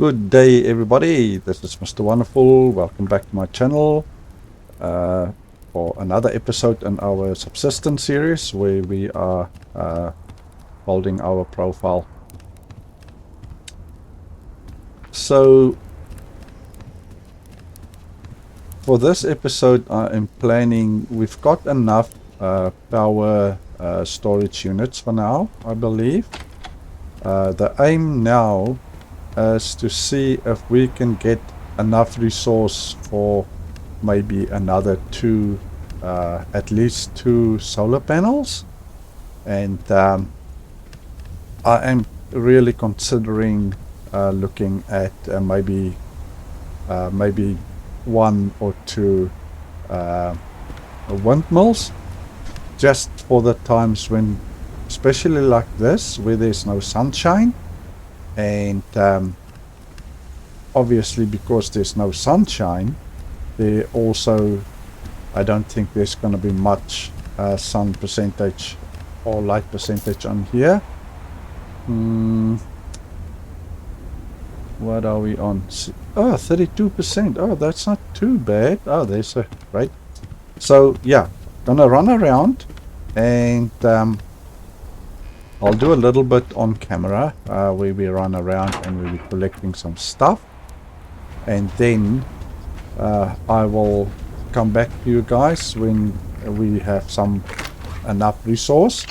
Good day everybody, this is Mr. Wonderful. Welcome back to my channel for another episode in our Subsistence series where we are building our profile. So for this episode I am planning, we've got enough power storage units for now, I believe. The aim now is to see if we can get enough resource for maybe another at least two solar panels, and I am really considering looking at maybe one or two windmills, just for the times when, especially like this, where there's no sunshine. And obviously because there's no sunshine, there also, I don't think there's going to be much sun percentage or light percentage on here. What are we on? Oh, 32%. Oh, that's not too bad. Oh, there's a right. So yeah, gonna run around and I'll do a little bit on camera where we run around and we'll be collecting some stuff, and then I will come back to you guys when we have enough resource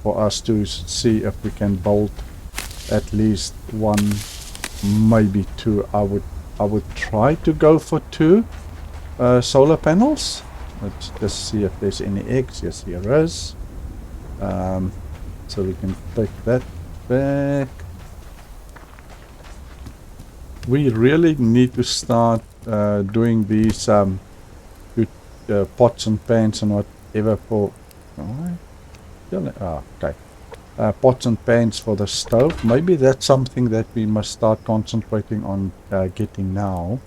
for us to see if we can build at least one, maybe two. I would try to go for two solar panels. Let's just see if there's any eggs. Yes, here is. So we can take that back. We really need to start doing these pots and pans and whatever for... okay. Pots and pans for the stove. Maybe that's something that we must start concentrating on getting now.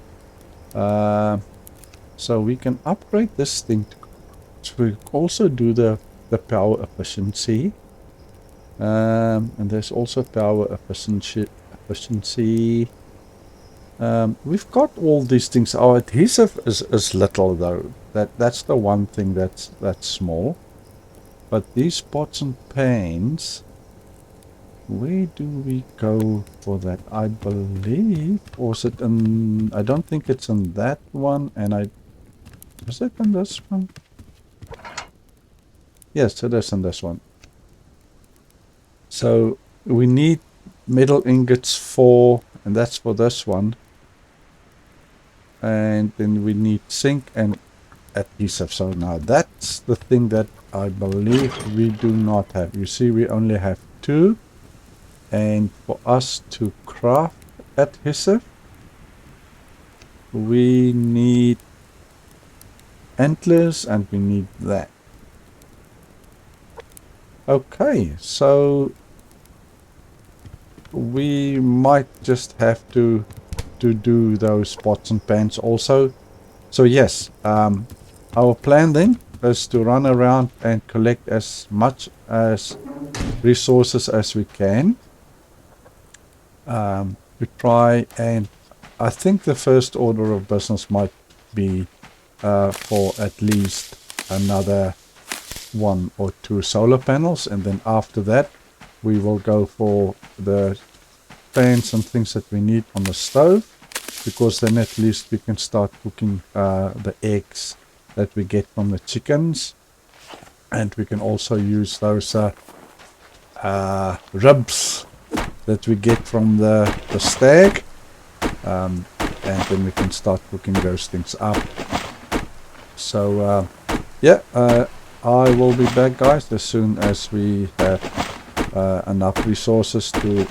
So we can upgrade this thing to also do the power efficiency. And there's also power efficiency. We've got all these things. Our adhesive is little though. That's the one thing that's small. But these pots and pans, where do we go for that? I believe, or is it in? I don't think it's in that one. And is it in this one? Yes, it is in this one. So we need metal ingots 4, and that's for this one. And then we need zinc and adhesive. So now that's the thing that I believe we do not have. You see, we only have 2. And for us to craft adhesive, we need antlers and we need that. Okay, so we might just have to do those pots and pans also. So yes, our plan then is to run around and collect as much as resources as we can. We try, and I think the first order of business might be for at least another 1 or 2 solar panels, and then after that we will go for the pans and things that we need on the stove, because then at least we can start cooking the eggs that we get from the chickens, and we can also use those ribs that we get from the stag, and then we can start cooking those things up. So yeah, I will be back, guys, as soon as we have enough resources to...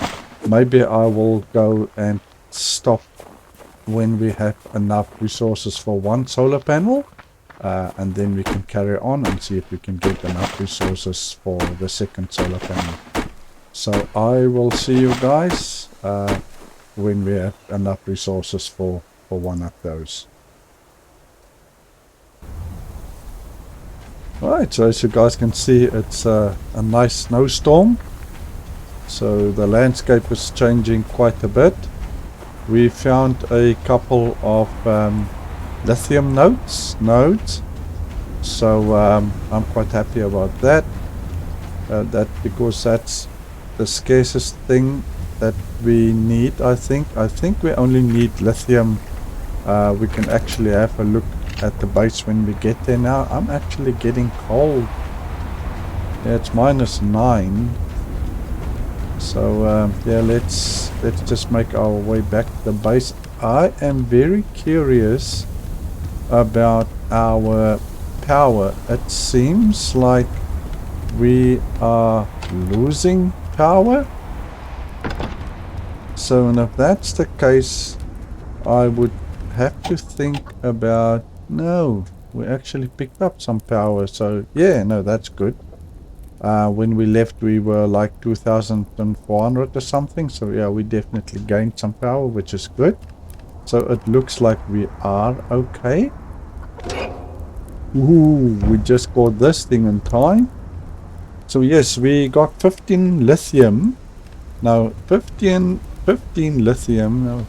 Maybe I will go and stop when we have enough resources for 1 solar panel, and then we can carry on and see if we can get enough resources for the second solar panel. So I will see you guys when we have enough resources for one of those. Right, so as you guys can see, it's a nice snowstorm. So the landscape is changing quite a bit. we found a couple of lithium nodes. So I'm quite happy about that. Because that's the scarcest thing that we need. I think we only need lithium. We can actually have a look at the base when we get there. Now I'm actually getting cold. Yeah, it's -9. So yeah, let's just make our way back to the base. I am very curious about our power. It seems like we are losing power. So, and if that's the case, I would have to think about, no, we actually picked up some power. So yeah, no, that's good. When we left, we were like 2,400 or something. So yeah, we definitely gained some power, which is good. So it looks like we are okay. Ooh, we just got this thing in time. So yes, we got 15 lithium. Now 15 lithium.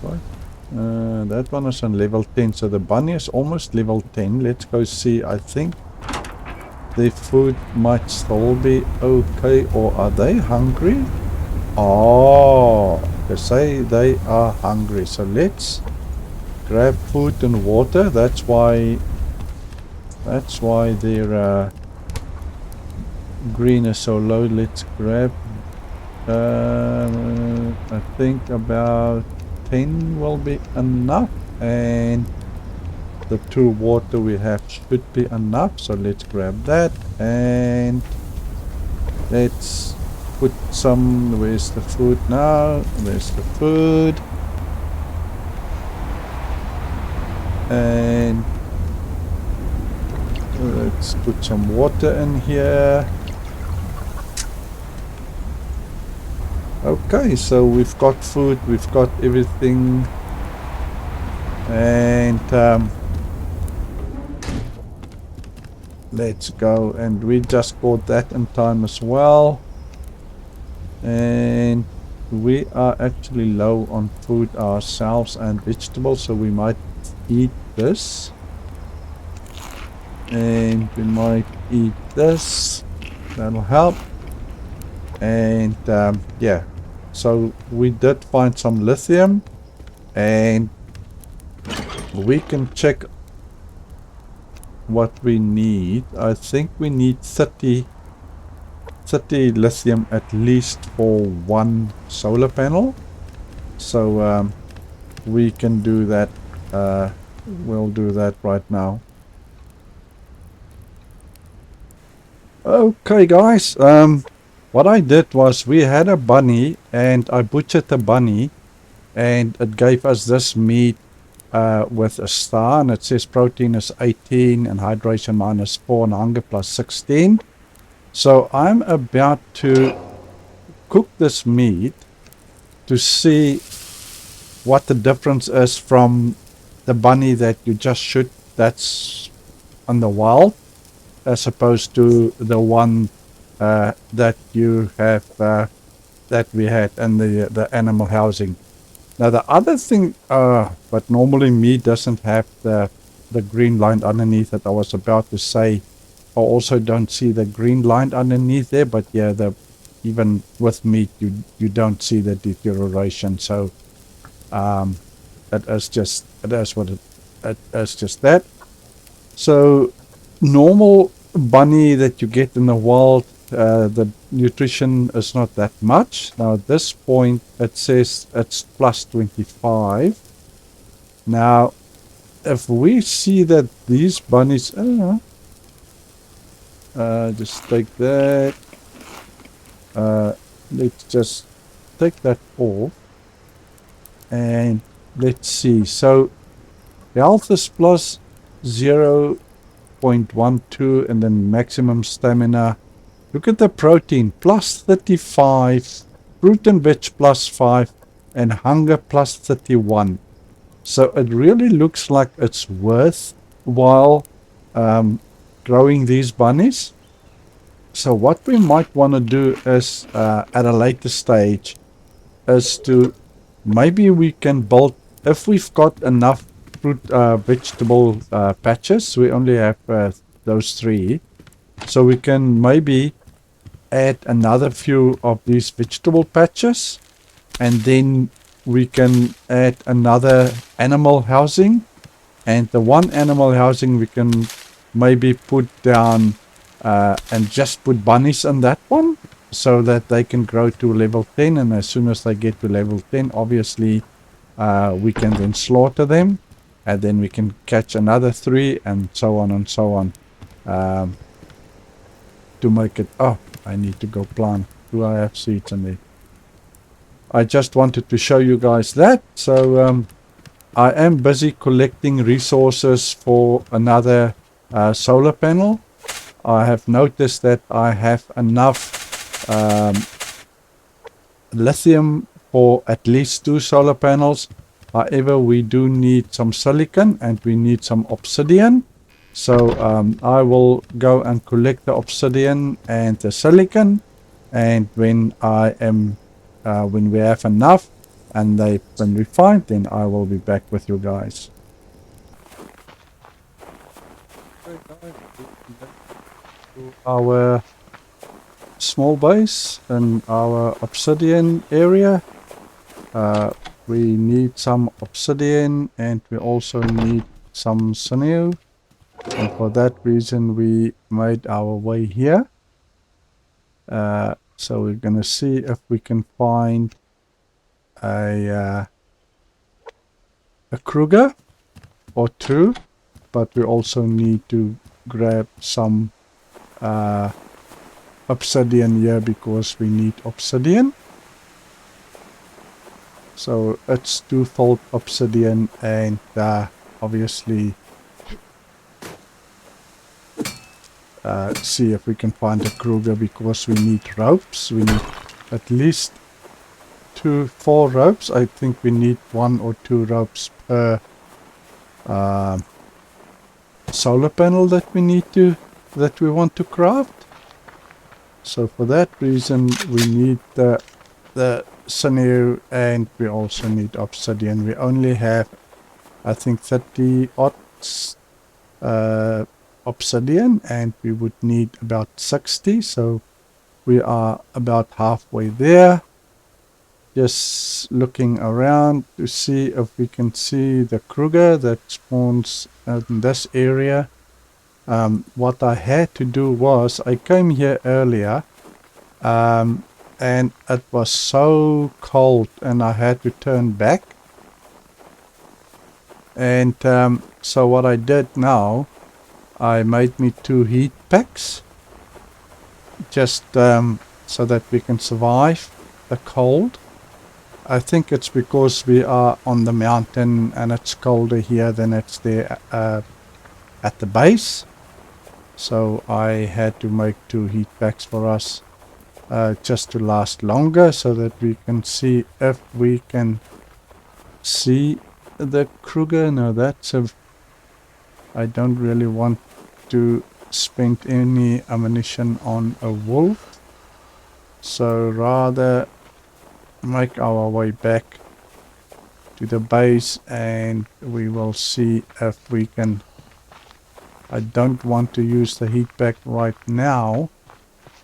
That one is on level 10. So the bunny is almost level 10. Let's go see. I think the food might still be okay. Or are they hungry? Oh, they say they are hungry. So let's grab food and water. That's why their green is so low. Let's grab I think about 10 will be enough, and the 2 water we have should be enough. So let's grab that, and let's put some. Where's the food now? There's the food. And let's put some water in here. Okay, so we've got food, we've got everything, and let's go. And we just got that in time as well. And we are actually low on food ourselves and vegetables, so we might eat this. And we might eat this. That'll help. And yeah, so we did find some lithium, and we can check what we need. I think we need 30 lithium at least for 1 solar panel. So we can do that. We'll do that right now. Okay guys, what I did was, we had a bunny and I butchered the bunny, and it gave us this meat with a star, and it says protein is 18 and hydration -4 and hunger +16. So I'm about to cook this meat to see what the difference is from the bunny that you just shoot, that's on the wild, as opposed to the one that you have that we had in the animal housing. Now the other thing, but normally meat doesn't have the green line underneath it. I was about to say, I also don't see the green line underneath there, but yeah, even with meat you don't see the deterioration. So it is what it is, just that. So normal bunny that you get in the wild, the nutrition is not that much. Now at this point it says it's +25. Now if we see that these bunnies, just take that, let's just take that off, and let's see. So health is +0.12, and then maximum stamina. Look at the protein, +35, fruit and veg +5, and hunger +31. So it really looks like it's worthwhile growing these bunnies. So what we might want to do is, at a later stage, is to maybe we can build if we've got enough fruit, vegetable patches, we only have those 3. So we can maybe add another few of these vegetable patches, and then we can add another animal housing, and the one animal housing we can maybe put down and just put bunnies on that one so that they can grow to level 10, and as soon as they get to level 10, obviously we can then slaughter them, and then we can catch another 3, and so on and so on, to make it. Oh, I need to go plant. Do I have seeds in there? I just wanted to show you guys that. So I am busy collecting resources for another solar panel. I have noticed that I have enough lithium for at least 2 solar panels. However, we do need some silicon and we need some obsidian. So I will go and collect the obsidian and the silicon, and when when we have enough and when we find, then I will be back with you guys. Our small base and our obsidian area. We need some obsidian and we also need some sinew, and for that reason we made our way here. So we're gonna see if we can find a kruger or 2, but we also need to grab some obsidian here because we need obsidian. So it's 2-fold obsidian, and obviously see if we can find a kruger because we need ropes. We need at least 4 ropes. I think we need 1 or 2 ropes per solar panel that we want to craft. So for that reason we need the sinew, and we also need obsidian. We only have, I think, 30 odd obsidian, and we would need about 60, so we are about halfway there. Just looking around to see if we can see the kruger that spawns in this area. What I had to do was I came here earlier and it was so cold and I had to turn back, and so what I did now, I made me 2 heat packs just so that we can survive the cold. I think it's because we are on the mountain and it's colder here than it's there at the base. So I had to make 2 heat packs for us just to last longer, so that we can see if we can see the kruger. No, I don't really want to spend any ammunition on a wolf, so rather make our way back to the base and we will see if we can. I don't want to use the heat pack right now,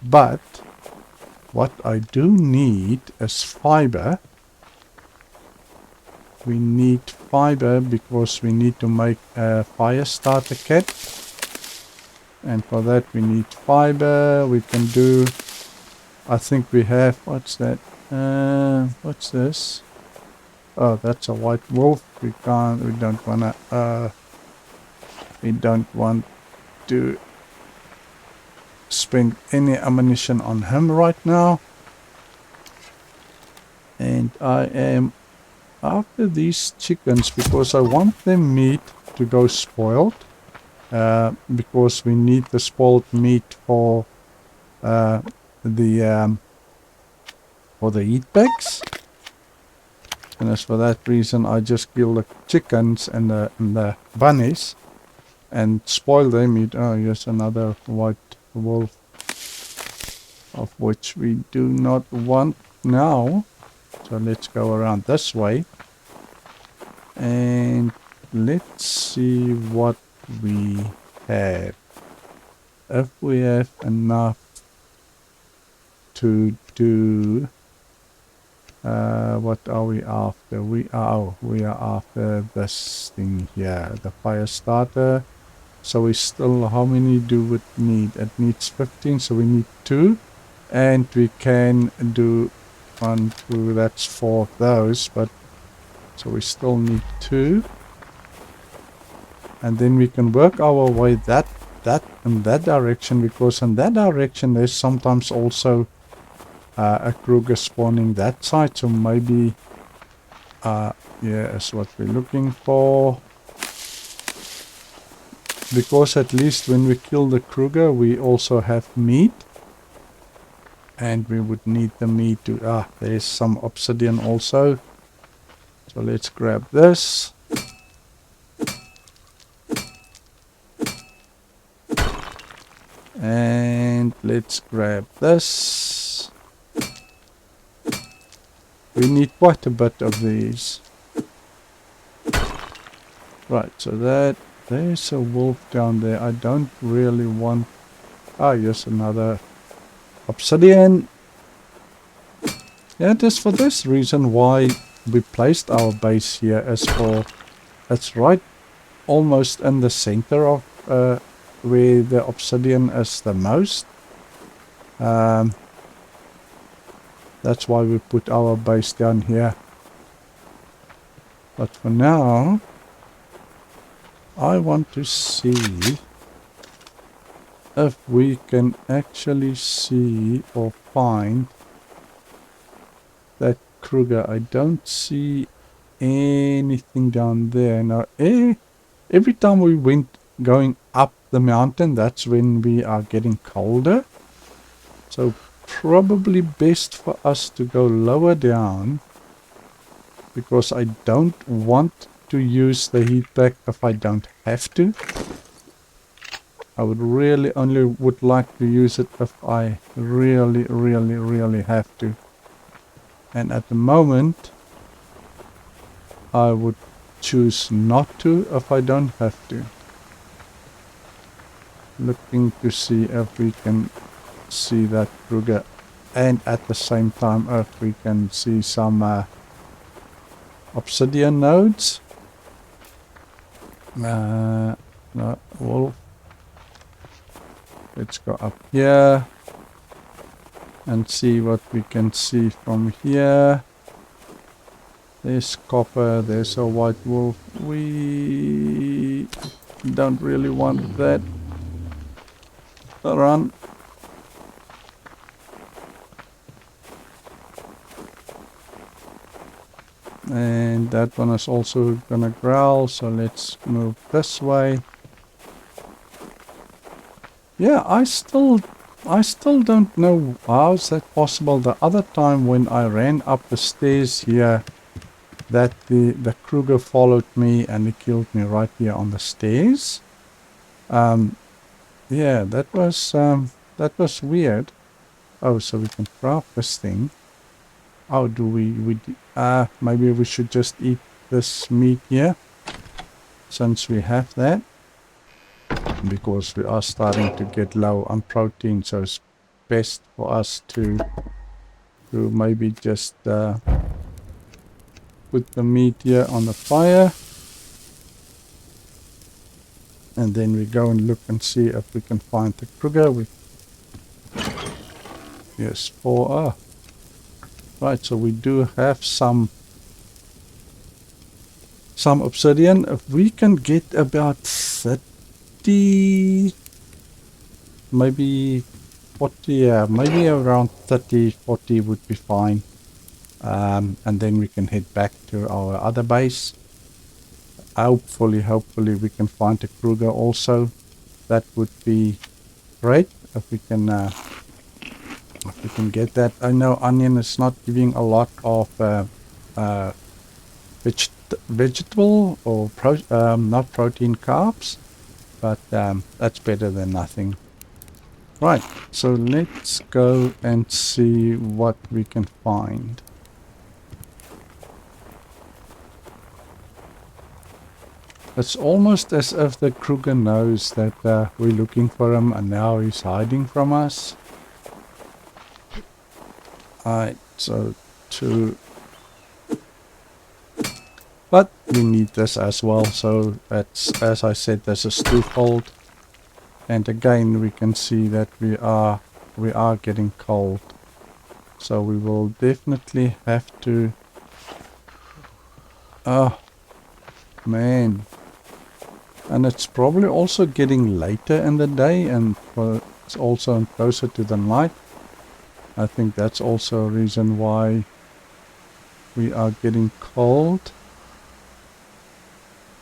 but what I do need is fiber. We need fiber because we need to make a fire starter kit, and for that we need fiber. We can do, I think we have, what's that? What's this? Oh, that's a white wolf. We don't want to spend any ammunition on him right now. And I am after these chickens because I want their meat to go spoiled, because we need the spoiled meat for the heat packs. And as for that reason, I just kill the chickens and the bunnies and spoil their meat. Oh, yes, another white wolf, of which we do not want now. So let's go around this way. And let's see what we have. If we have enough to do, what are we after? We are after this thing here, the fire starter. So we still, how many do it need? It needs 15, so we need 2. And we can do 1, 2, that's 4 of those, but so we still need 2. And then we can work our way in that direction, because in that direction there's sometimes also a kruger spawning that side, so maybe yeah, is what we're looking for. Because at least when we kill the kruger we also have meat, and we would need the meat to there's some obsidian also, so let's grab this. And let's grab this. We need quite a bit of these. Right, so there's a wolf down there. I don't really want... here's another obsidian. Yeah, it is for this reason why we placed our base here, as for... it's right almost in the center of where the obsidian is the most. That's why we put our base down here. But for now, I want to see if we can actually see or find that kruger. I don't see anything down there. Now, every time we went going up the mountain, that's when we are getting colder. So probably best for us to go lower down, because I don't want to use the heat pack if I don't have to. I would really only would like to use it if I really have to. And at the moment I would choose not to if I don't have to. Looking to see if we can see that kruger, and at the same time if we can see some obsidian nodes. No, wolf. Let's go up here and see what we can see from here. There's copper, there's a white wolf. We don't really want that. Run. And that one is also gonna growl, so let's move this way. Yeah, I still don't know how is that possible. The other time when I ran up the stairs here, that the kruger followed me and he killed me right here on the stairs. Yeah, that was weird. Oh, so we can craft this thing. How do we maybe we should just eat this meat here, since we have that, because we are starting to get low on protein, so it's best for us to maybe just put the meat here on the fire, and then we go and look and see if we can find the kruger. Yes, 4. Right, so we do have some obsidian. If we can get about 30, maybe 40, yeah, maybe around 30, 40 would be fine. And then we can head back to our other base. Hopefully we can find a kruger also. That would be great if we can get that. I know onion is not giving a lot of vegetable or not protein carbs, but that's better than nothing. Right, so let's go and see what we can find. It's almost as if the Kruger knows that we're looking for him and now he's hiding from us. Alright, so 2. But we need this as well, so that's, as I said, this is twofold. And again, we can see that we are getting cold. So we will definitely have to... Oh, man. And it's probably also getting later in the day, and it's also closer to the night. I think that's also a reason why we are getting cold.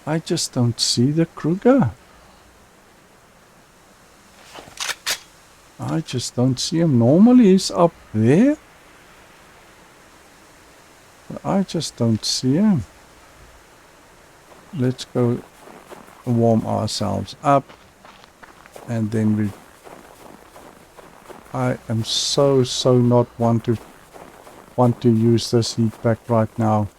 I just don't see the Kruger. I just don't see him. Normally he's up there. But I just don't see him. Let's go warm ourselves up. And then I am so not want to use this heat pack right now.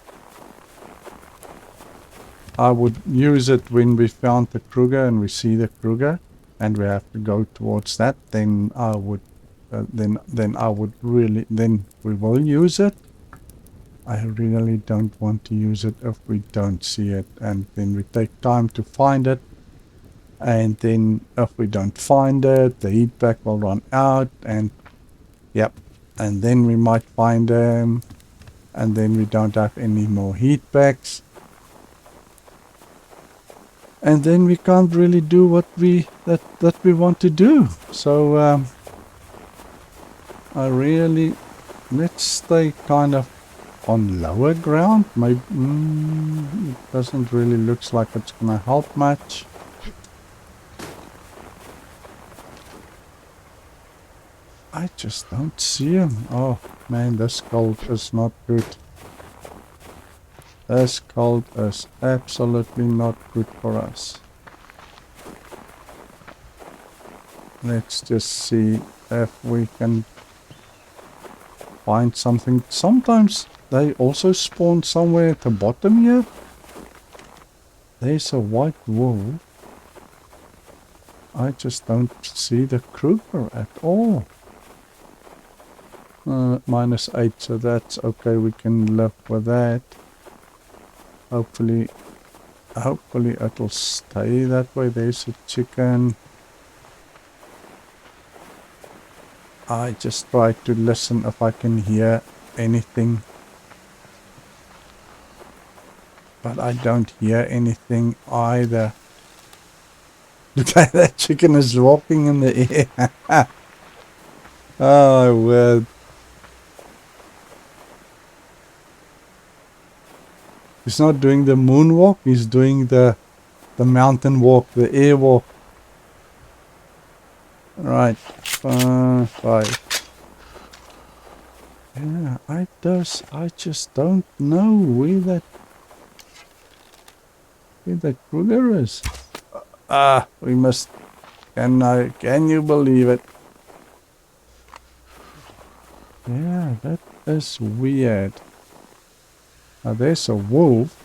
I would use it when we found the Kruger and we see the Kruger and we have to go towards that. Then I would, then we will use it. I really don't want to use it if we don't see it, and then we take time to find it. And then if we don't find it, the heat pack will run out, and yep, and then we might find them, and then we don't have any more heat packs. And then we can't really do what we want to do. So let's stay kind of on lower ground. Maybe it doesn't really looks like it's gonna help much. I just don't see him. Oh man, this cold is not good. This cold is absolutely not good for us. Let's just see if we can find something. Sometimes they also spawn somewhere at the bottom here. There's a white wolf. I just don't see the Kruger at all. -8, so that's okay. We can live with that. Hopefully it'll stay that way. There's a chicken. I just try to listen if I can hear anything. But I don't hear anything either. Look at that chicken is walking in the air. Oh, word. He's not doing the moonwalk, he's doing the mountain walk, the air walk. Right, 5. Yeah, I just don't know where that Kruger is. We must, can you believe it? Yeah, that is weird. Now there's a wolf,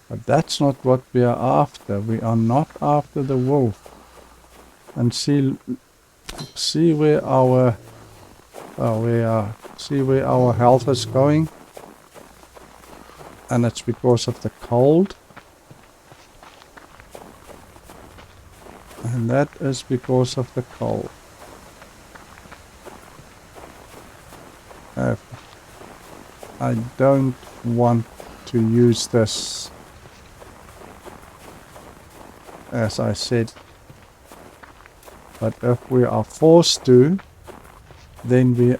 but that's not what we are after. We are not after the wolf. And see where our health is going, and it's because of the cold, and that is because of the cold. I don't want to use this, as I said. But if we are forced to, then we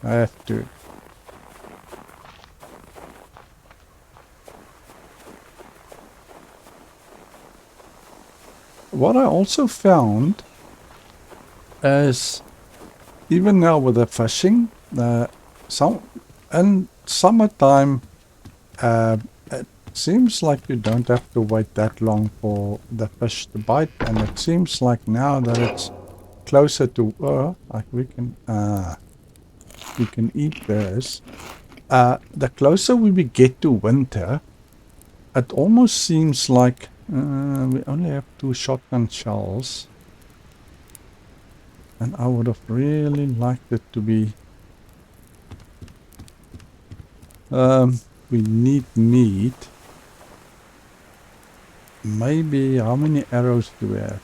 have to. What I also found is, even now with the fishing, in summertime, it seems like you don't have to wait that long for the fish to bite, and it seems like now that it's closer to like we can eat this. The closer we get to winter, it almost seems like we only have 2 shotgun shells. And I would have really liked it to be... we need meat. Maybe, how many arrows do we have?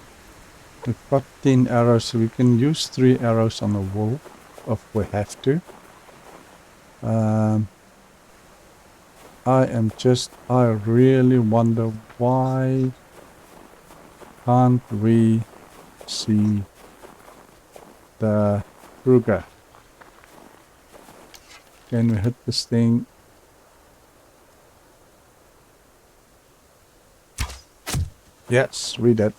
We've got 10 arrows, so we can use 3 arrows on the wolf if we have to. I really wonder why can't we see the kruger? Can we hit this thing? Yes, we did.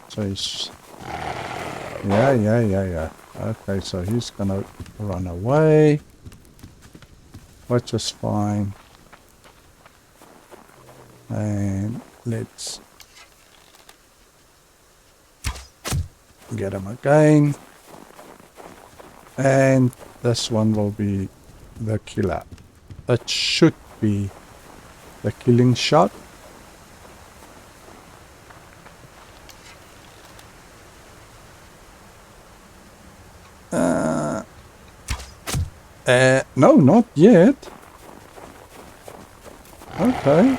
So he's... Yeah. Okay, so he's gonna run away, which is fine. And let's get him again. And this one will be the killer. It should be the killing shot. No, not yet. Okay.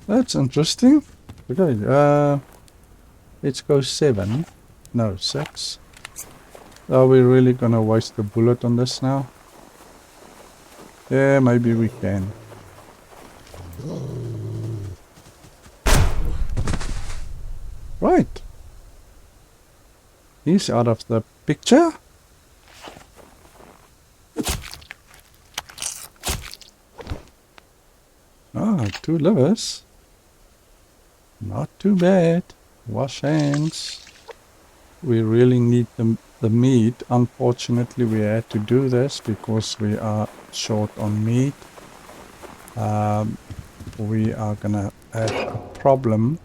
That's interesting. Okay, let's go 7. No, 6. Are we really gonna waste a bullet on this now? Yeah, maybe we can. Right. He's out of the picture. Ah, 2 livers. Not too bad. Wash hands. We really need the meat. Unfortunately, we had to do this because we are short on meat. We are gonna have a problem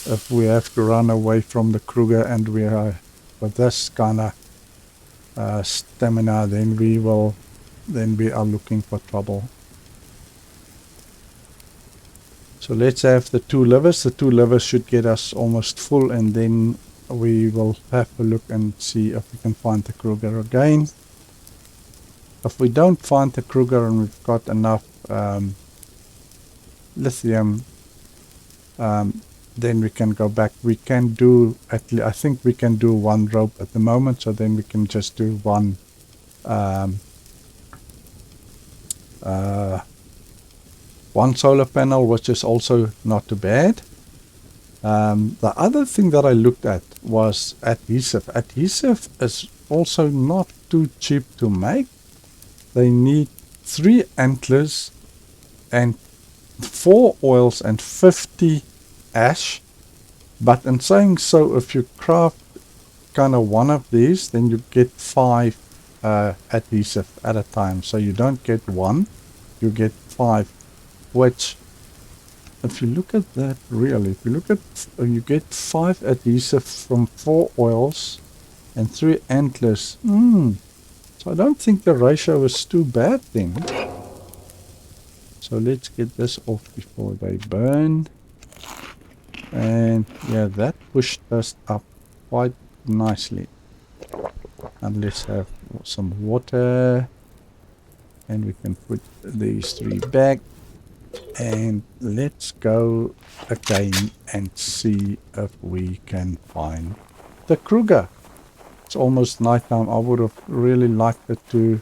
if we have to run away from the kruger, and we are with this kind of stamina, then we are looking for trouble. So let's have the 2 livers. The 2 livers should get us almost full, and then we will have a look and see if we can find the kruger again. If we don't find the kruger and we've got enough lithium, then we can go back. We can do, I think we can do 1 rope at the moment, so then we can just do 1 1 solar panel, which is also not too bad. The other thing that I looked at was adhesive. Adhesive is also not too cheap to make. They need 3 antlers and 4 oils and 50 ash. But in saying so, if you craft kind of 1 of these, then you get 5 adhesive at a time. So you don't get 1, you get 5. Which, if you look at that really, if you look at, you get 5 adhesive from 4 oils and 3 antlers. So I don't think the ratio is too bad then. So let's get this off before they burn. And yeah, that pushed us up quite nicely. And let's have some water. And we can put these 3 back. And let's go again and see if we can find the kruger. It's almost nighttime. I would have really liked it to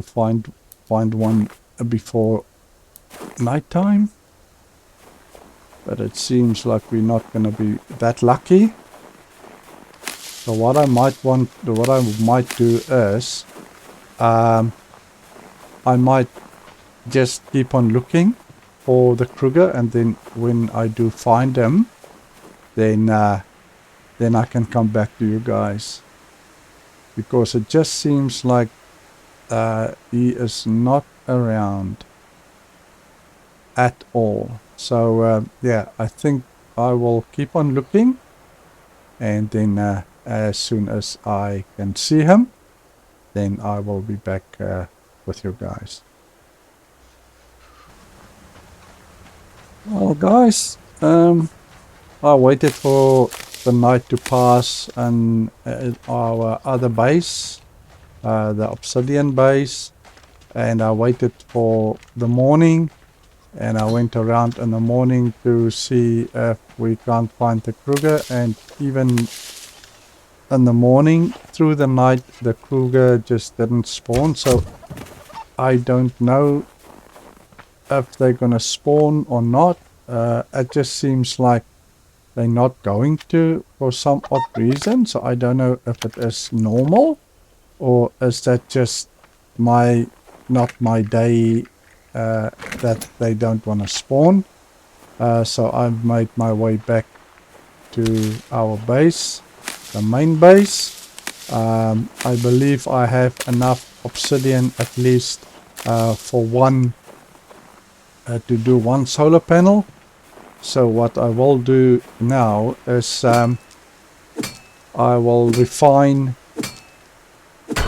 find one before nighttime, but it seems like we're not going to be that lucky. So what I might do is I might just keep on looking for the kruger, and then when I do find him, then I can come back to you guys, because it just seems like he is not around at all. So yeah, I think I will keep on looking, and then as soon as I can see him, then I will be back with you guys. Well, guys, I waited for the night to pass and our other base, the obsidian base, and I waited for the morning, and I went around in the morning to see if we can't find the kruger, and even in the morning through the night the kruger just didn't spawn, so I don't know if they're gonna spawn or not. It just seems like they're not going to for some odd reason, so I don't know if it is normal or is that just not my day, that they don't want to spawn. So I've made my way back to our base, the main base. I believe I have enough obsidian at least for one to do one solar panel. So what I will do now is I will refine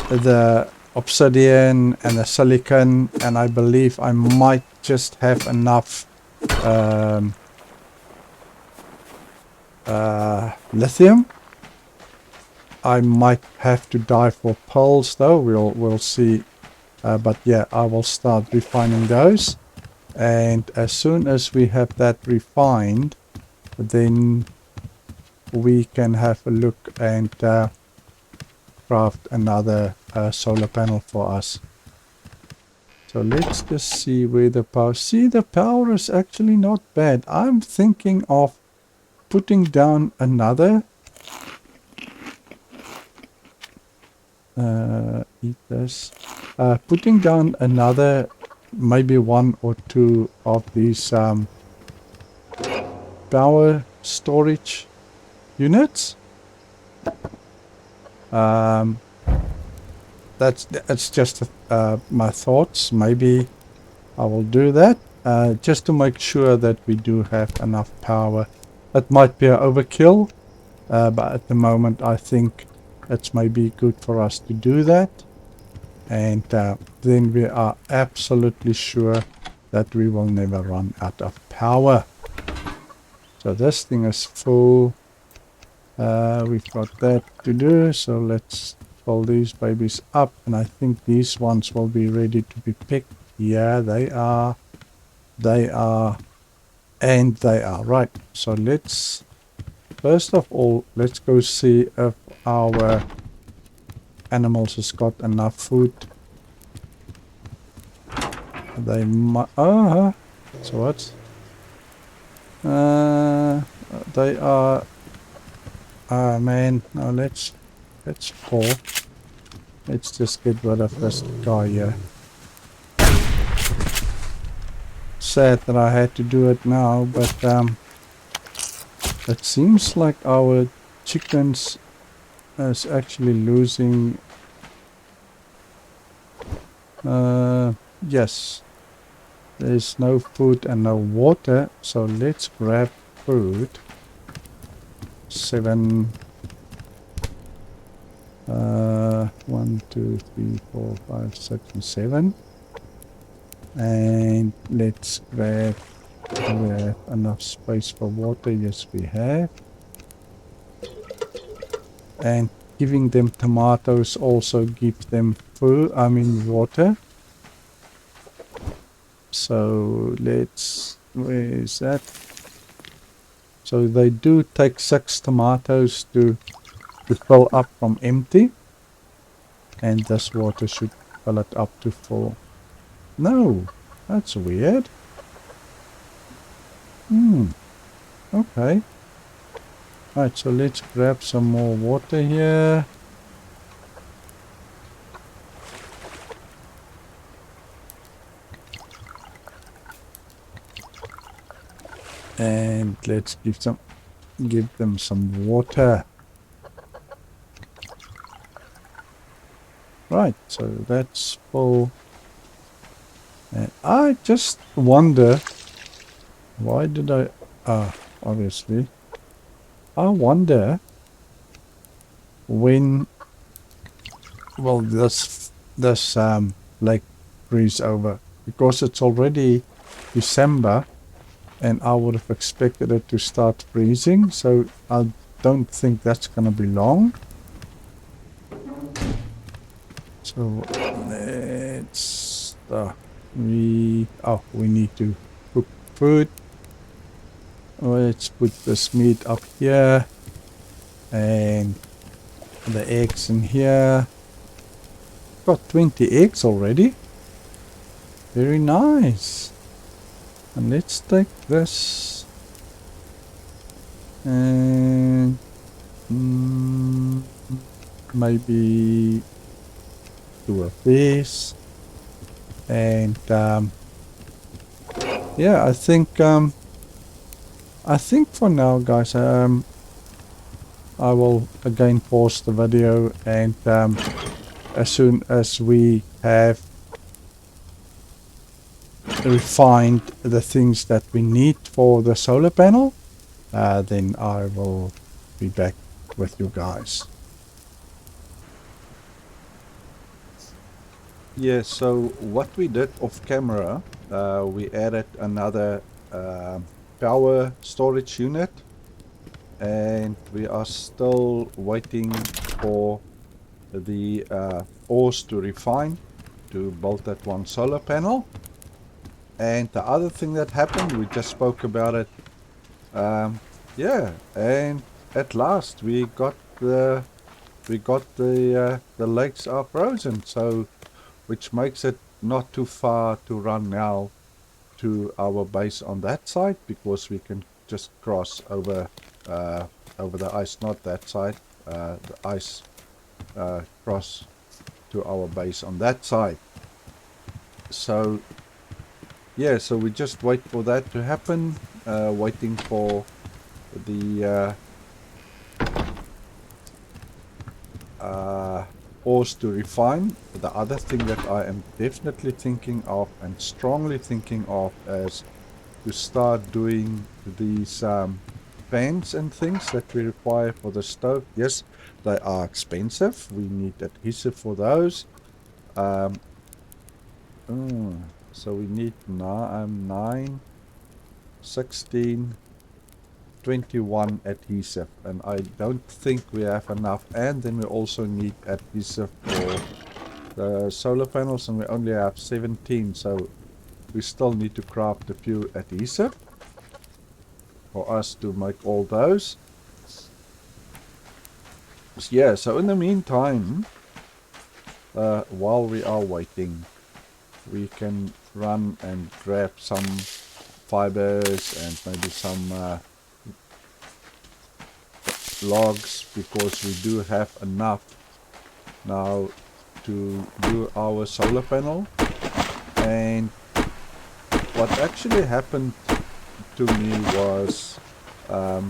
the obsidian and the silicon, and I believe I might just have enough lithium. I might have to dive for pearls though, we'll see. But yeah, I will start refining those, and as soon as we have that refined, then we can have a look and craft another solar panel for us. So let's just see where the power... See, the power is actually not bad. I'm thinking of putting down another... eat this. Putting down another, maybe one or two of these power storage units. That's just my thoughts. Maybe I will do that just to make sure that we do have enough power. It might be an overkill, but at the moment I think it's maybe good for us to do that, and then we are absolutely sure that we will never run out of power. So this thing is full. We've got that to do, so let's fill these babies up, and I think these ones will be ready to be picked. Yeah, they are, and they are. Right, so let's first of all let's go see if our animals has got enough food. They might... so what? They are... man, no, let's pull. Let's just get rid of this guy here. Sad that I had to do it now, but it seems like our chickens is actually losing... yes, there's no food and no water, so let's grab food. 7 1 2 3 4 5 6 and 7, and let's grab... do we have enough space for water? Yes, we have. And giving them tomatoes also gives them food, water. So let's... where is that? So they do take 6 tomatoes to fill up from empty, and this water should fill it up to full. No, that's weird. Okay. Right, so let's grab some more water here. And let's give them some water. Right, so that's full. And I just wonder, why did I... obviously. I wonder when will this lake freeze over? Because it's already December, and I would have expected it to start freezing, so I don't think that's gonna be long. So let's we need to cook food. Let's put this meat up here and the eggs in here. Got 20 eggs already. Very nice. And let's take this and maybe do a this. And yeah, I think for now, guys, I will again pause the video, and as soon as we have refined the things that we need for the solar panel, then I will be back with you guys. Yeah, so what we did off camera, we added another power storage unit, and we are still waiting for the ores to refine to build that one solar panel. And the other thing that happened, we just spoke about it, yeah, and at last we got the lakes are frozen, so which makes it not too far to run now to our base on that side, because we can just cross over over the ice, not that side, the ice, cross to our base on that side. So yeah, so we just wait for that to happen, waiting for the ores to refine. The other thing that I am definitely thinking of and strongly thinking of is to start doing these fans and things that we require for the stove. Yes, they are expensive. We need adhesive for those. So we need 9, 16, 21 adhesive, and I don't think we have enough. And then we also need adhesive for the solar panels, and we only have 17, so we still need to craft a few adhesive for us to make all those. Yeah, so in the meantime, while we are waiting, we can run and grab some fibers and maybe some logs, because we do have enough now to do our solar panel. And what actually happened to me was I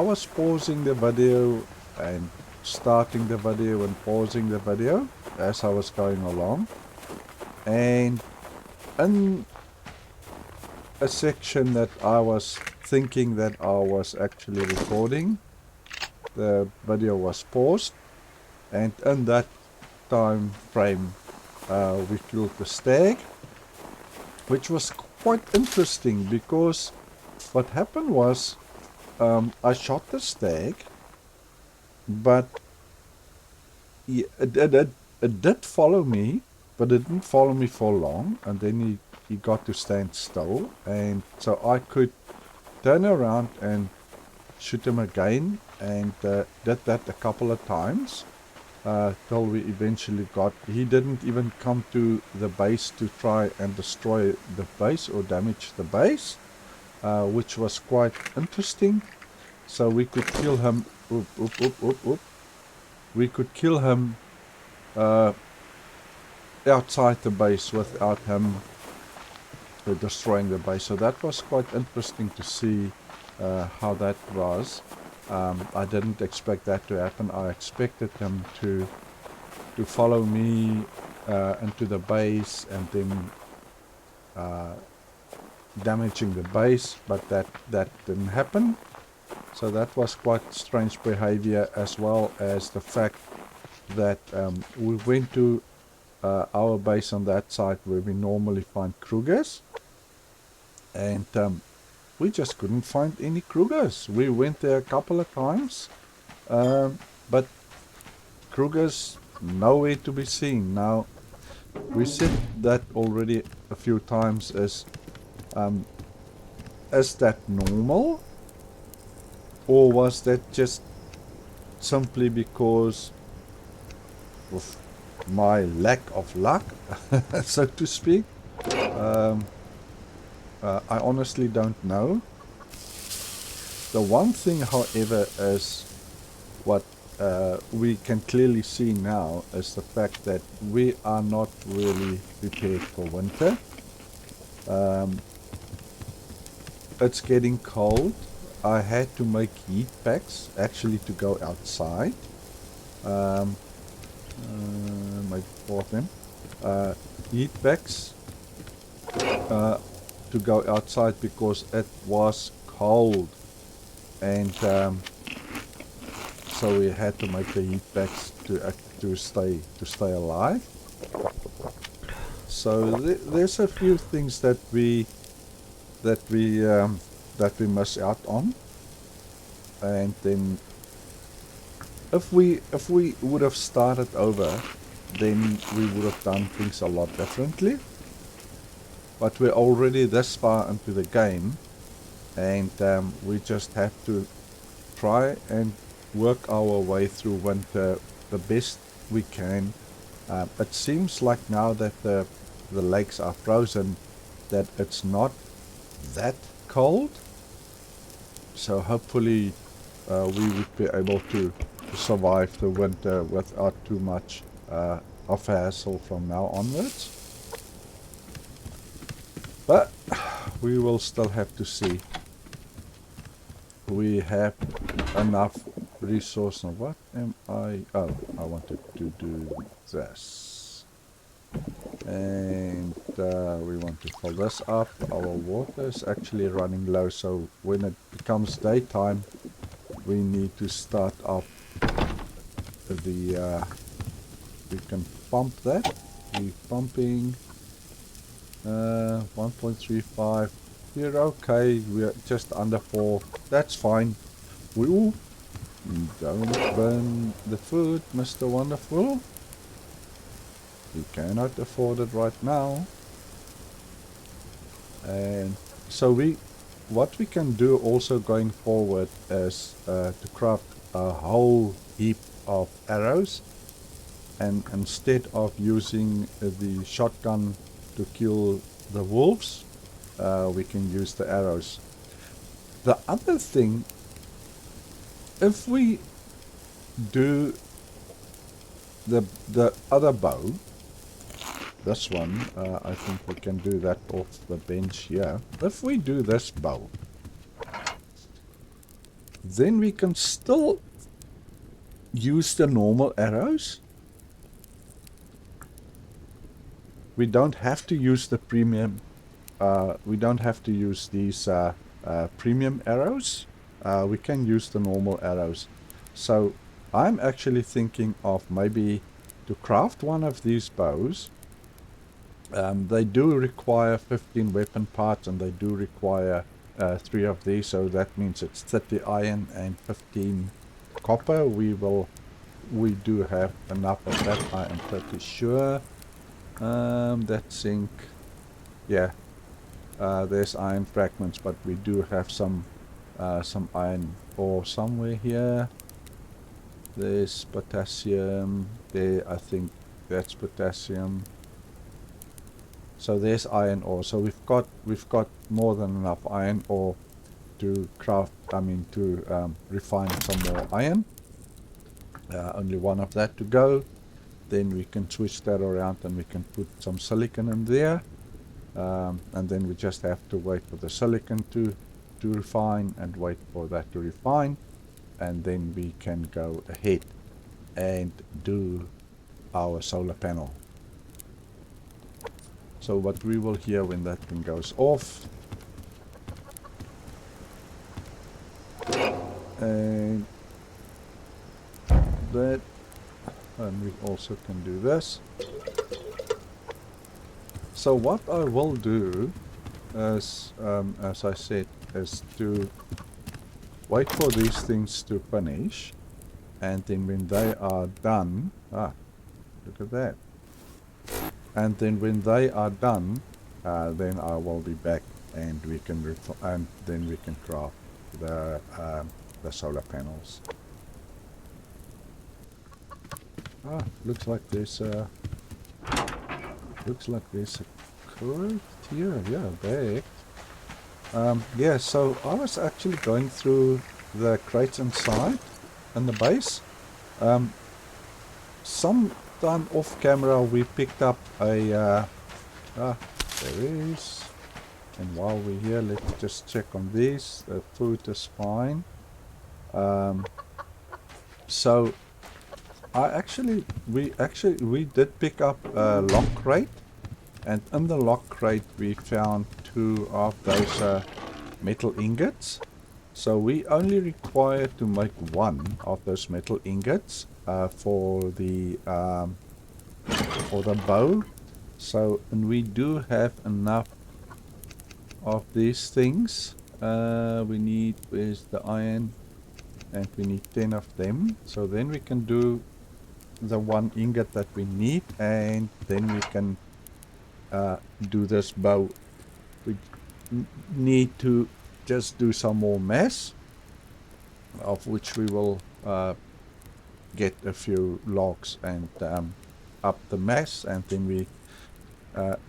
was pausing the video and starting the video and pausing the video as I was going along, and in a section that I was thinking that I was actually recording, the video was paused, and in that time frame we killed the stag, which was quite interesting, because what happened was I shot the stag, but it did follow me, but it didn't follow me for long, and then he got to stand still, and so I could turn around and shoot him again, and did that a couple of times till we eventually got, he didn't even come to the base to try and destroy the base or damage the base, which was quite interesting. So we could kill him, we could kill him outside the base without him destroying the base. So that was quite interesting to see how that was. I didn't expect that to happen. I expected him to follow me into the base and then damaging the base, but that didn't happen. So that was quite strange behavior, as well as the fact that we went to our base on that side where we normally find krugers, and we just couldn't find any krugers. We went there a couple of times, but krugers nowhere to be seen. Now, we said that already a few times. Is that normal, or was that just simply because of my lack of luck, so to speak? I honestly don't know. The one thing, however, is what we can clearly see now is the fact that we are not really prepared for winter. It's getting cold. I had to make heat packs actually to go outside. My four of them. Heat packs to go outside because it was cold, and so we had to make the heat packs to stay alive. So there's a few things that we miss out on, and then if we would have started over, then we would have done things a lot differently. But we're already this far into the game, and we just have to try and work our way through winter the best we can. It seems like now that the lakes are frozen, that it's not that cold. So hopefully we would be able to survive the winter without too much of hassle from now onwards. But we will still have to see. We have enough resource. Now what am I? Oh, I wanted to do this. And we want to fill this up. Our water is actually running low, so when it becomes daytime, we need to start up the we can pump that. We're pumping 1.35. We're okay. We're just under 4. That's fine. Don't burn the food, Mr. Wonderful. We cannot afford it right now. And so what we can do also going forward is to craft a whole heap of arrows, and instead of using the shotgun to kill the wolves, we can use the arrows. The other thing, if we do the other bow, this one, I think we can do that off the bench here. If we do this bow, then we can still use the normal arrows. We don't have to use the premium. We don't have to use these premium arrows. We can use the normal arrows. So I'm actually thinking of maybe to craft one of these bows. They do require 15 weapon parts, and they do require 3 of these, so that means it's 30 iron and 15 copper. We do have enough of that, I am pretty sure. That zinc, yeah, there's iron fragments, but we do have some iron ore somewhere here. There's potassium there, I think that's potassium. So there's iron ore. So we've got more than enough iron ore to craft. To refine some more iron. Only one of that to go. Then we can switch that around and we can put some silicon in there. And then we just have to wait for the silicon to refine and wait for that to refine. And then we can go ahead and do our solar panel. So what we will hear when that thing goes off, and that And we also can do this. So what I will do is, as I said, is to wait for these things to finish. And then when they are done, look at that. And then when they are done, then I will be back, and we can then we can craft the solar panels. Looks like there's a crate here. Yeah, bag. Yeah. So I was actually going through the crates inside in the base. Sometime off camera we picked up a there is. And while we're here, let's just check on these. The food is fine. So we did pick up a lock crate, and in the lock crate we found 2 of those metal ingots. So we only require to make 1 of those metal ingots for the bow. So, and we do have enough of these things. We need, where's the iron? And we need 10 of them. So then we can do the 1 ingot that we need, and then we can do this bow. We need to just do some more mass, of which we will get a few logs and up the mass, and then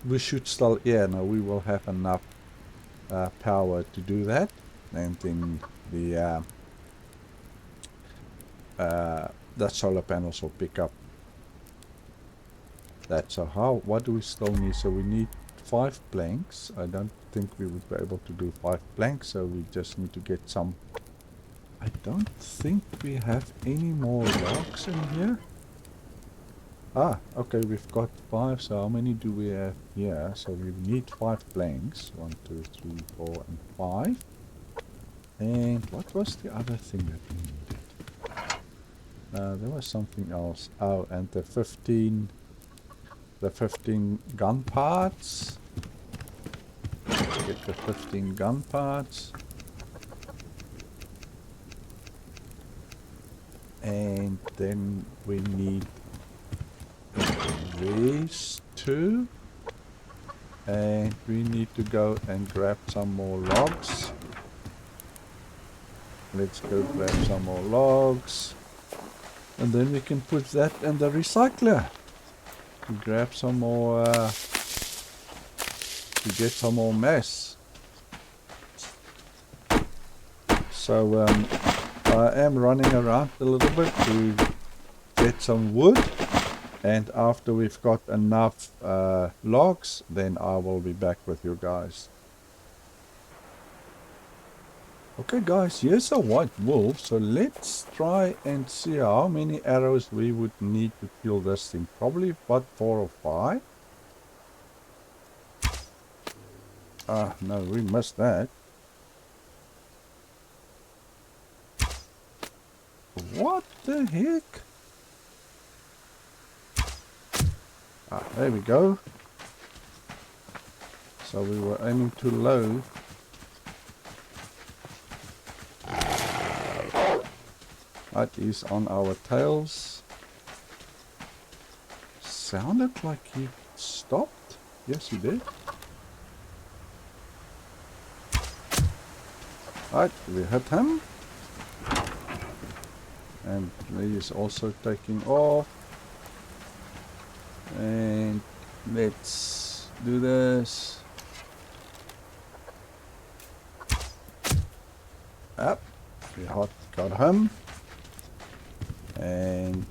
we should still, no, we will have enough power to do that, and then the solar panels will pick up that. So what do we still need? So we need 5 planks. I don't think we would be able to do 5 planks, so we just need to get some. I don't think we have any more logs in here. Okay, we've got 5. So how many do we have here? So we need 5 planks. 1, 2, 3, 4, and 5. And what was the other thing that we needed? There was something else. Oh, and the 15 gun parts. Let's get the 15 gun parts. And then we need these 2. And we need to go and grab some more logs. Let's go grab some more logs. And then we can put that in the recycler. To grab some more, to get some more mass. So I am running around a little bit to get some wood, and after we've got enough logs, then I will be back with you guys. Okay guys, here's a white wolf, so let's try and see how many arrows we would need to kill this thing. Probably about 4 or 5. No, we missed that. What the heck? There we go. So we were aiming too low. That is on our tails. Sounded like he stopped. Yes, he did. Right, we hit him. And he is also taking off. And let's do this. Up. We got him. And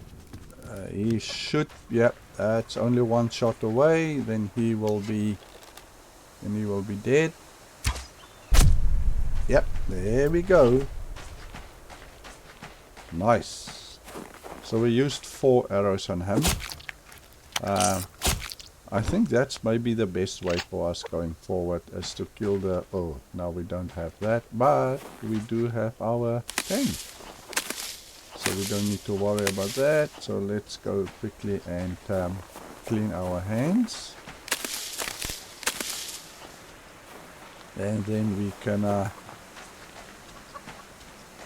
he should, yep, that's only 1 shot away, then he will be dead. Yep, there we go. Nice. So we used 4 arrows on him. I think that's maybe the best way for us going forward, is to kill the, oh, now we don't have that, but we do have our tank. So we don't need to worry about that. So let's go quickly and clean our hands. And then we can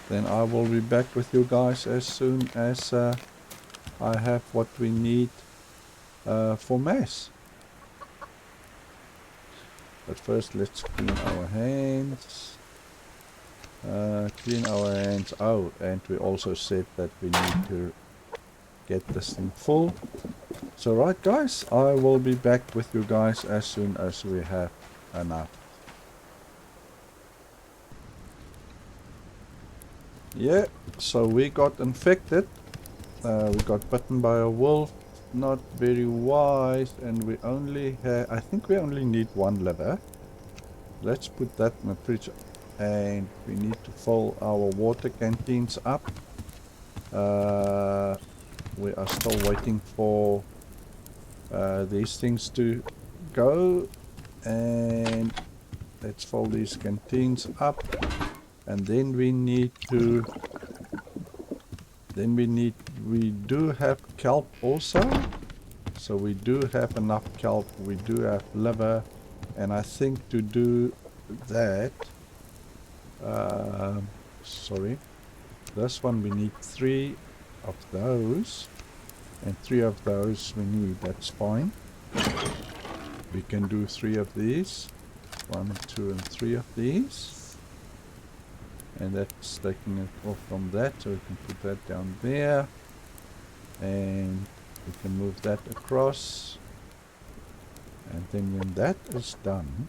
then I will be back with you guys as soon as I have what we need for mess. But first let's clean our hands. Clean our hands. Oh, and we also said that we need to get this thing full. So right guys, I will be back with you guys as soon as we have enough. Yeah, so we got infected. We got bitten by a wolf. Not very wise, and we only have, I think we only need one liver. Let's put that in the fridge, and we need to fill our water canteens up. We are still waiting for these things to go, and let's fill these canteens up, and then we need to we do have kelp also, so we do have enough kelp, we do have liver, and I think to do that, sorry, this one we need 3 of those, and 3 of those we need, that's fine. We can do 3 of these, 1, 2 and 3 of these. And that's taking it off from that, so we can put that down there, and we can move that across, and then when that is done,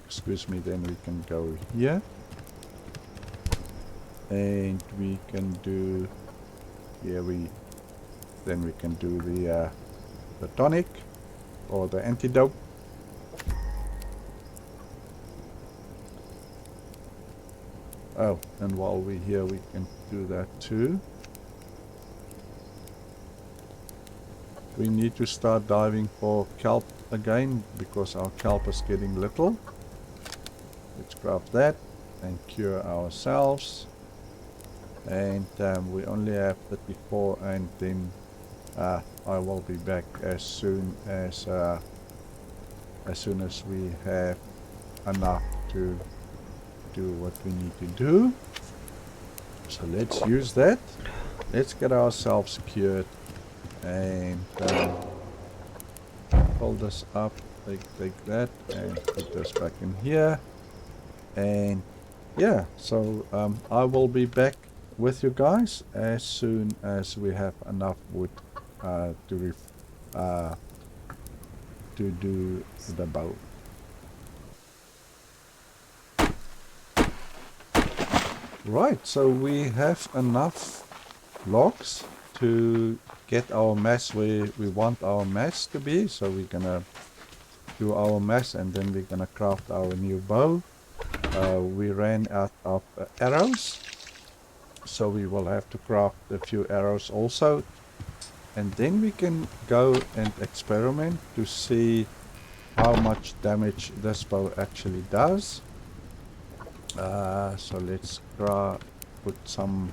excuse me, then we can go here, and we can do then we can do the tonic or the antidote. Oh, and while we're here, we can do that too. We need to start diving for kelp again, because our kelp is getting little. Let's grab that and cure ourselves. And we only have 34, and then I will be back as soon as we have enough to do what we need to do. So let's use that. Let's get ourselves cured and pull this up, take that and put this back in here. And yeah, so I will be back with you guys as soon as we have enough wood to do the bow. Right, so we have enough logs to get our mess where we want our mess to be. So we're gonna do our mess, and then we're gonna craft our new bow. We ran out of arrows, so we will have to craft a few arrows also, and then we can go and experiment to see how much damage this bow actually does. So let's put some.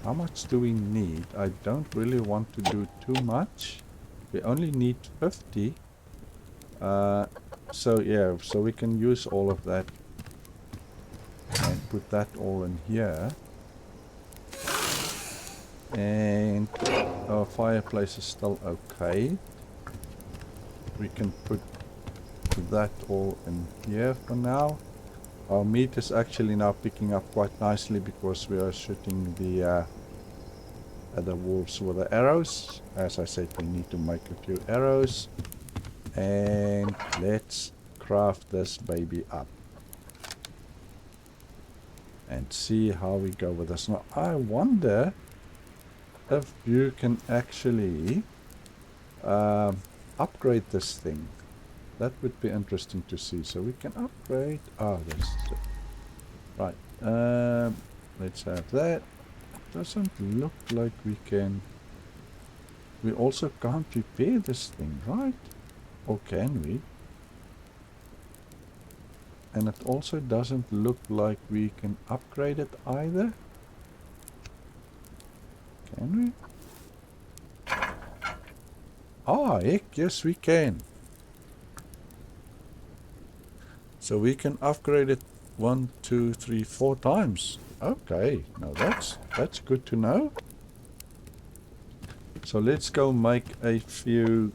How much do we need? I don't really want to do too much. We only need 50. So yeah, so we can use all of that and put that all in here. And our fireplace is still okay. We can put that all in here for now. Our meat is actually now picking up quite nicely because we are shooting the wolves with the arrows. As I said, we need to make a few arrows. And let's craft this baby up and see how we go with this. Now I wonder if you can actually upgrade this thing. That would be interesting to see. So we can upgrade. Oh, this is it. Right. Let's have that. Doesn't look like we can. We also can't repair this thing, right? Or can we? And it also doesn't look like we can upgrade it either. Can we? Ah, heck, yes we can. So we can upgrade it 1, 2, 3, 4 times. Okay, now that's good to know. So let's go make a few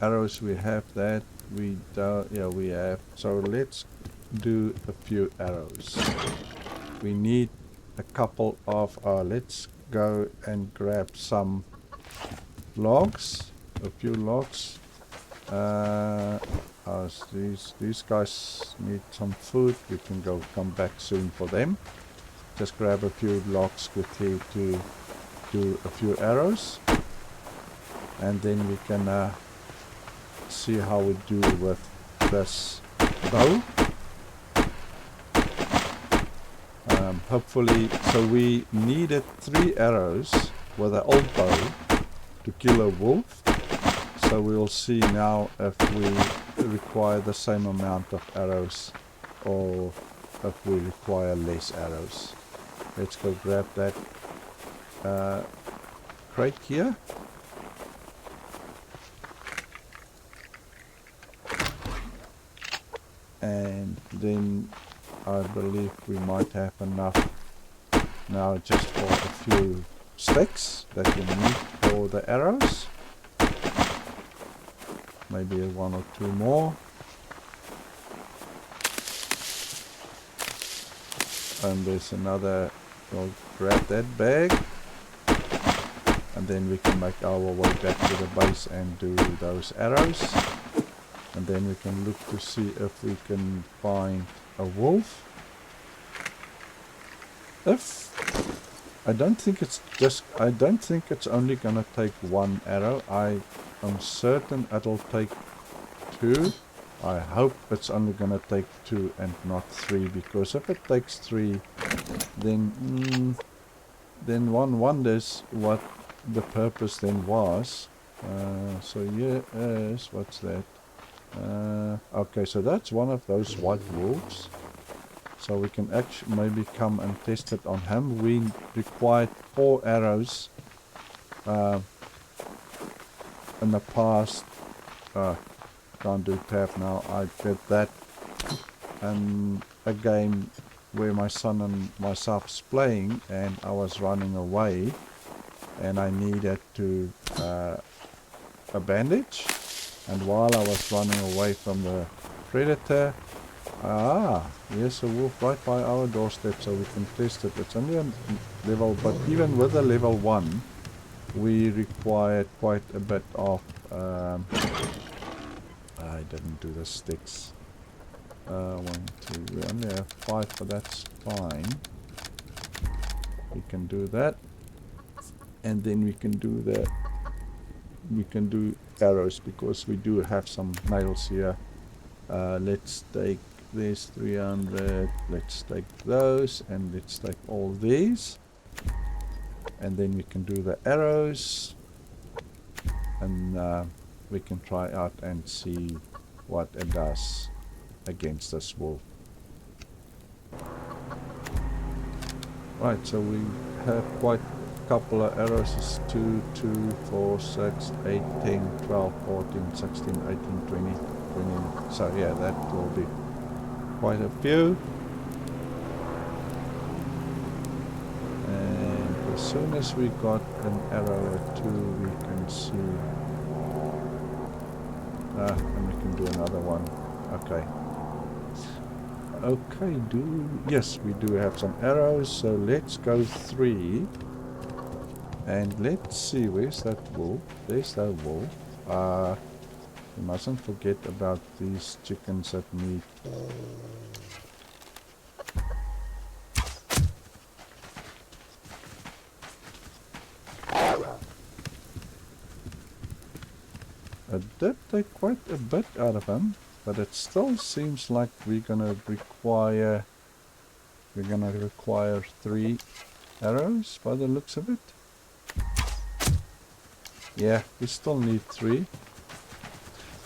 arrows. We have that. We don't. Yeah, we have. So let's do a few arrows. We need a couple of. Let's go and grab some logs. A few logs. These guys need some food. We can come back soon for them. Just grab a few logs quickly to do a few arrows, and then we can see how we do with this bow. Hopefully, so we needed 3 arrows with an old bow to kill a wolf. So we'll see now if we require the same amount of arrows or if we require less arrows. Let's go grab that crate here. And then I believe we might have enough now just for a few sticks that we need for the arrows. Maybe 1 or 2 more. And there's another. We'll grab that bag, and then we can make our way back to the base and do those arrows. And then we can look to see if we can find a wolf. I don't think it's only gonna take 1 arrow. I am certain it'll take 2. I hope it's only gonna take 2 and not 3, because if it takes 3, then one wonders what the purpose then was. So yes, what's that? Okay, so that's one of those white wolves. So we can actually maybe come and test it on him. We required 4 arrows in the past. Can't do tab now. I did that in a game where my son and myself was playing, and I was running away, and I needed to a bandage. And while I was running away from the predator, here's a wolf right by our doorstep, so we can test it. It's only a level, but even with a level 1, we required quite a bit of. I didn't do the sticks. 1, 2. We only have 5, but that's fine. We can do that, and then we can do the. We can do arrows because we do have some nails here. Let's take this 300. Let's take those, and let's take all these, and then we can do the arrows, and we can try out and see what it does against this wolf. Right, so we have quite a couple of arrows. It's 2, 2, 4, 6, 8, 10, 12, 14, 16, 18, 20, 20. So yeah, that will be quite a few. And as soon as we got an arrow or 2, we can see. And we can do another one. Okay. Okay, yes, we do have some arrows, so let's go 3. And let's see, where's that wolf? There's that wolf. We mustn't forget about these chickens that need. I did take quite a bit out of him, but it still seems like we're gonna require 3 arrows by the looks of it. Yeah, we still need 3.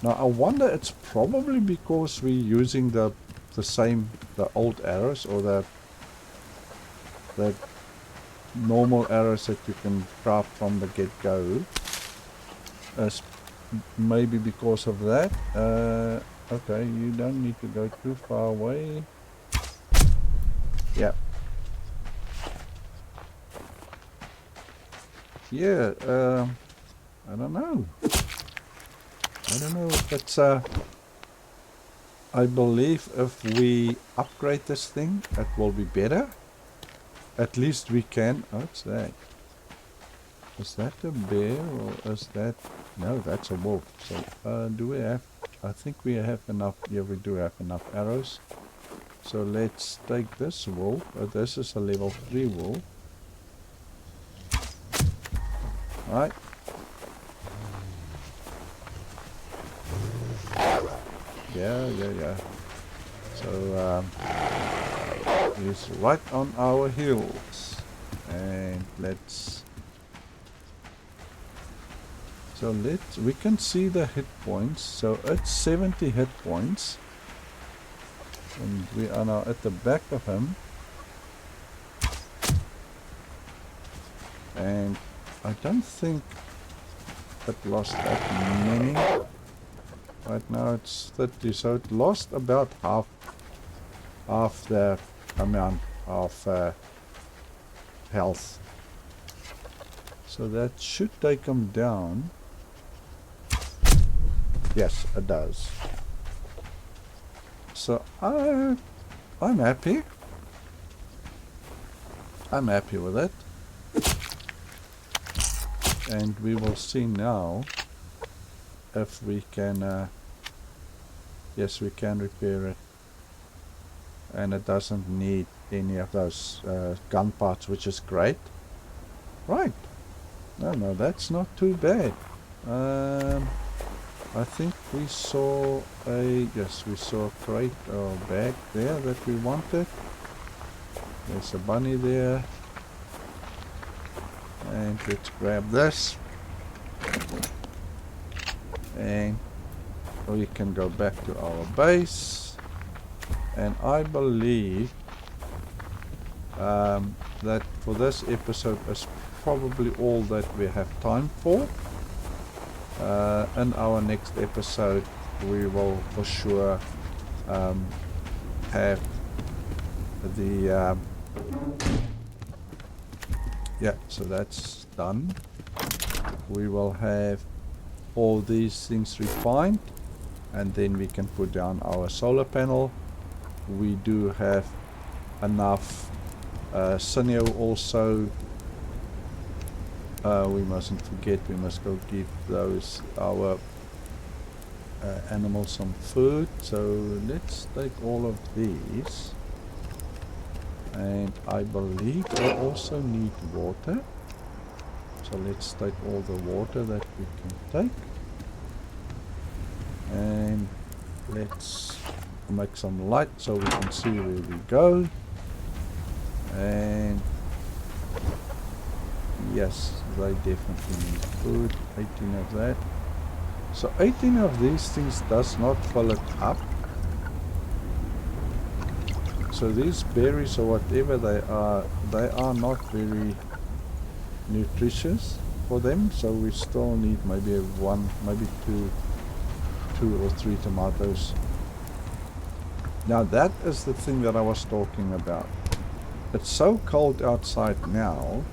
Now I wonder, it's probably because we're using the old arrows, or the normal arrows that you can craft from the get-go. Maybe because of that. Okay, you don't need to go too far away. Yeah. Yeah, I don't know. I don't know if it's I believe if we upgrade this thing, it will be better. At least we can. What's that? Is that a bear or is that? No, that's a wolf. So, do we have? I think we have enough. Yeah, we do have enough arrows. So let's take this wolf. This is a level 3 wolf. Right. Yeah. So, he's right on our heels. And let's... So we can see the hit points. So it's 70 hit points. And we are now at the back of him. And I don't think it lost that many. Right now it's 30, so it lost about half the amount of health. So that should take him down. Yes, it does. So I'm happy. I'm happy with it. And we will see now if we can, yes, we can repair it. And it doesn't need any of those gun parts, which is great. Right. No, that's not too bad. I think we saw yes, we saw a crate or bag there that we wanted. There's a bunny there. And let's grab this. And we can go back to our base. And I believe that for this episode is probably all that we have time for. In our next episode we will for sure have the yeah, so that's done. We will have all these things refined and then we can put down our solar panel. We do have enough sinew also. We mustn't forget, we must go give those our animals some food. So let's take all of these. And I believe we also need water. So let's take all the water that we can take. And let's make some light so we can see where we go. And yes, they definitely need food. 18 of that. So 18 of these things does not fill it up. So these berries or whatever they are not very nutritious for them. So we still need maybe one, maybe two or three tomatoes. Now that is the thing that I was talking about. It's so cold outside now,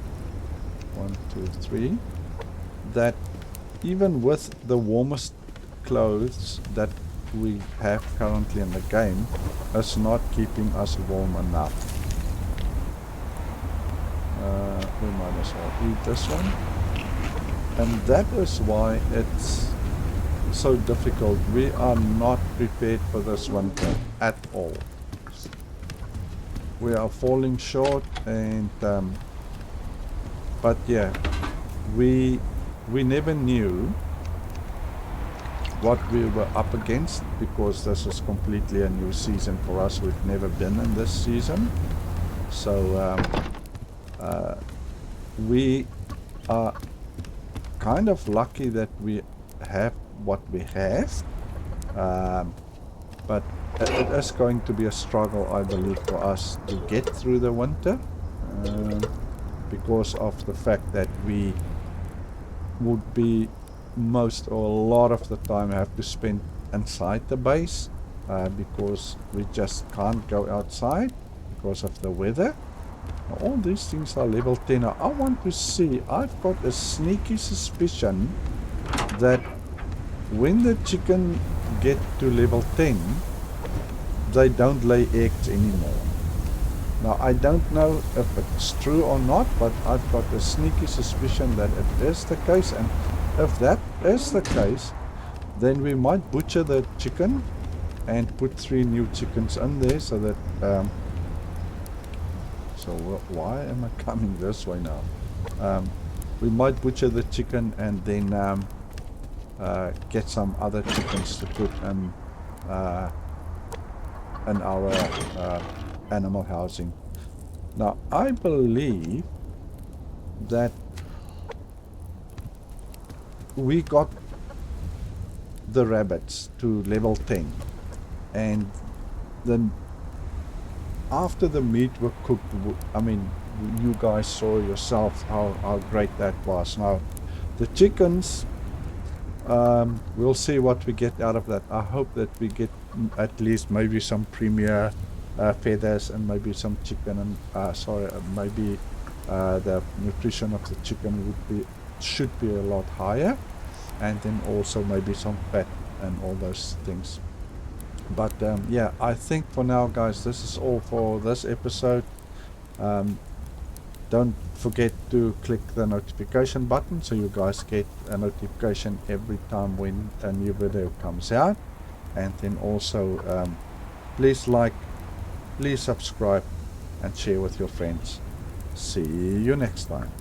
1, 2, 3, that even with the warmest clothes that we have currently in the game, it's not keeping us warm enough. We might as well eat this one. And that is why it's so difficult. We are not prepared for this winter at all. We are falling short, and but yeah, we never knew what we were up against, because this is completely a new season for us. We've never been in this season, so we are kind of lucky that we have what we have, but it is going to be a struggle, I believe, for us to get through the winter. because of the fact that we would be most or a lot of the time have to spend inside the base, because we just can't go outside because of the weather. Now, all these things are level 10. Now, I want to see, I've got a sneaky suspicion that when the chicken get to level 10, they don't lay eggs anymore. Now, I don't know if it's true or not, but I've got a sneaky suspicion that it is the case. And if that is the case, then we might butcher the chicken and put 3 new chickens in there so that... why am I coming this way now? We might butcher the chicken and then get some other chickens to put in our animal housing. Now, I believe that we got the rabbits to level 10, and then after the meat were cooked, I mean, you guys saw yourself how great that was. Now, the chickens, we'll see what we get out of that. I hope that we get at least maybe some premier feathers and maybe some chicken, and maybe the nutrition of the chicken should be a lot higher, and then also maybe some fat and all those things. But yeah, I think for now, guys, this is all for this episode. Don't forget to click the notification button so you guys get a notification every time when a new video comes out. And then also please like, please subscribe, and share with your friends. See you next time.